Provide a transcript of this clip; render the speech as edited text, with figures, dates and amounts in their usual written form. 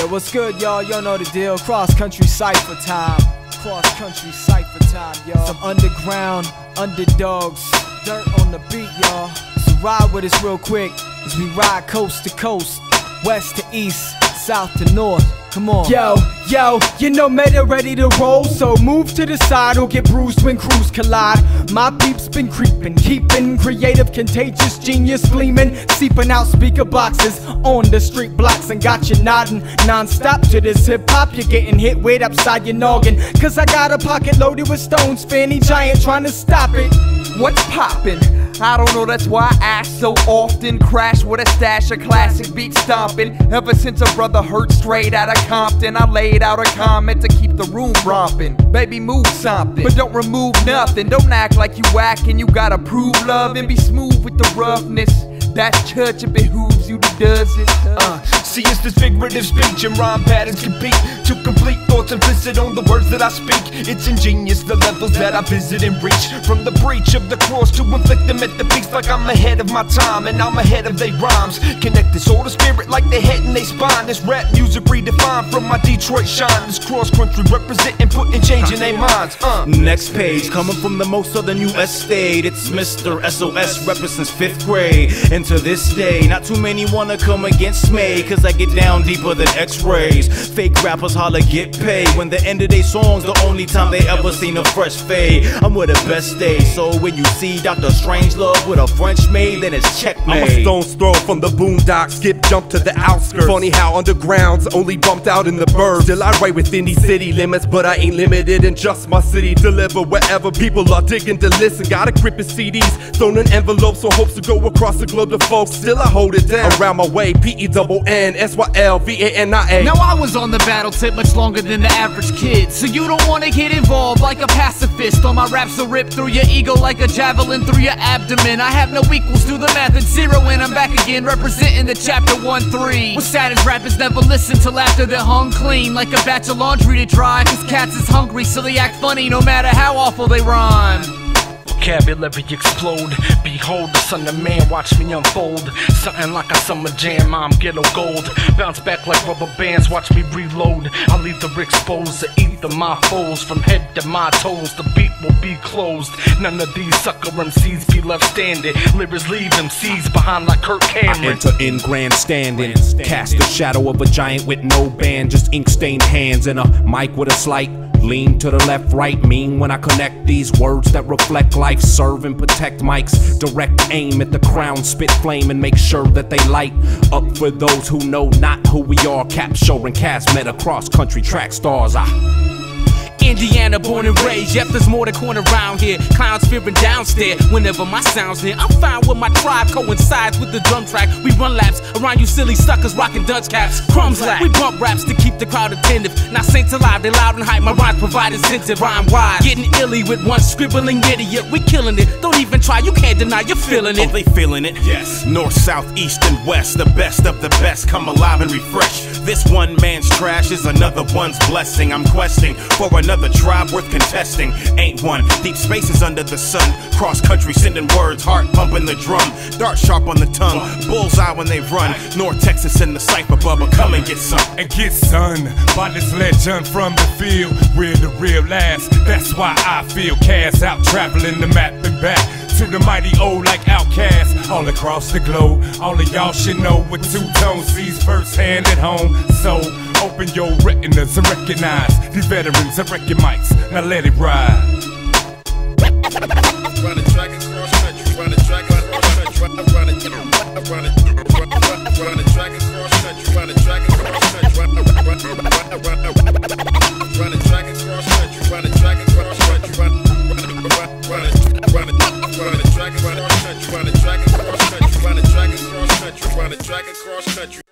Yeah, what's good, y'all? Y'all know the deal. Cross country cypher time. Cross country cypher time, y'all. Some underground underdogs, dirt on the beat, y'all. So ride with us real quick as we ride coast to coast, west to east, south to north. Come on. Yo, you know Meta ready to roll, so move to the side or get bruised when crews collide. My peeps been creeping, keeping creative, contagious, genius gleaming, seeping out speaker boxes on the street blocks and got you nodding non-stop to this hip-hop. You're getting hit with upside your noggin, cause I got a pocket loaded with stones, Fanny Giant trying to stop it. What's poppin'? I don't know, that's why I ask so often. Crash with a stash of classic beat stomping. Ever since a brother hurt straight out of Compton, I laid out a comment to keep the room romping. Baby, move something, but don't remove nothing. Don't act like you whack and you gotta prove love, and be smooth with the roughness. That's church, it behooves you to does it. See, it's this figurative speech and rhyme patterns compete to complete thoughts implicit on the words that I speak. It's ingenious, the levels that I visit and reach, from the breach of the cross to inflict them at the peaks, like I'm ahead of my time and I'm ahead of they rhymes. Connect this soul to spirit like they head and they spine. This rap music redefined from my Detroit shine. This cross country representing, putting change in their minds. Next page, coming from the most southern US state, it's Mr. SOS, represents 5th grade. And to this day, not too many wanna come against me, cause I get down deeper than x-rays. Fake rappers holla get paid when the end of their songs the only time they ever seen a fresh fade. I'm with the best day, so when you see Dr. Strangelove with a French maid, then it's checkmate. I'm a stone's throw from the boondocks, skip jump to the outskirts. Funny how underground's only bumped out in the burbs. Still I write within these city limits, but I ain't limited in just my city. Deliver wherever people are digging to listen. Got a grip of CDs, thrown in envelopes so hopes to go across the globe to folks. Still I hold it down around my way. PENNSYLVANIA. Now I was on the battle tip much longer than the average kid, so you don't wanna get involved like a pacifist. All my raps will rip through your ego like a javelin through your abdomen. I have no equals, do the math at 0 and I'm back again, representing the chapter 1-3. What's sad is rappers never listen till after they're hung clean, like a batch of laundry to dry. Cause cats is hungry, so they act funny no matter how awful they rhyme. Vocabulary explode. Behold, the son of man, watch me unfold. Something like a summer jam, I'm ghetto gold. Bounce back like rubber bands, watch me reload. I'll leave the exposed to eat my foes. From head to my toes, the beat will be closed. None of these sucker MCs be left standing. Lyrics leave MCs behind like Kirk Cameron. I enter in grandstanding, cast the shadow of a giant with no band, just ink-stained hands and a mic with a slight lean to the left, right. Mean when I connect these words that reflect life, serve and protect mics. Direct aim at the crown, spit flame and make sure that they light up for those who know not who we are. Capturing cast met across country track stars. Indiana born and raised, yep, there's more than corn around here. Clowns fearing downstairs whenever my sound's near. I'm fine with my tribe, coincides with the drum track. We run laps around you silly suckers rocking Dutch caps. Crumbs lack, we bump raps to keep the crowd attentive. Now saints alive, they loud and hype, my rhymes provide incentive. Rhyme wise, getting illy with one scribbling idiot. We killing it, don't even try, you can't deny you're feeling it. Oh, they feeling it? Yes. North, south, east, and west, the best of the best come alive and refresh. This one man's trash is another one's blessing. I'm questing for another tribe worth contesting. Ain't one. Deep spaces under the sun. Cross country sending words, heart pumping the drum. Dart sharp on the tongue, bullseye when they run. North Texas in the cypher, Bubba, come and get some. And get sun by this legend from the field. We're the real last, that's why I feel cast out traveling the map and back to the mighty old like outcasts all across the globe. All of y'all should know what two-tone sees firsthand at home. So open your retinas and recognize these veterans and wrecking mics. Now let it ride. Run the track across country. Run the track across country. Run the track across country. Run the track across country. Run the track across country. Run the track across country. Run the track across country. Run the track across country. Run the track across country.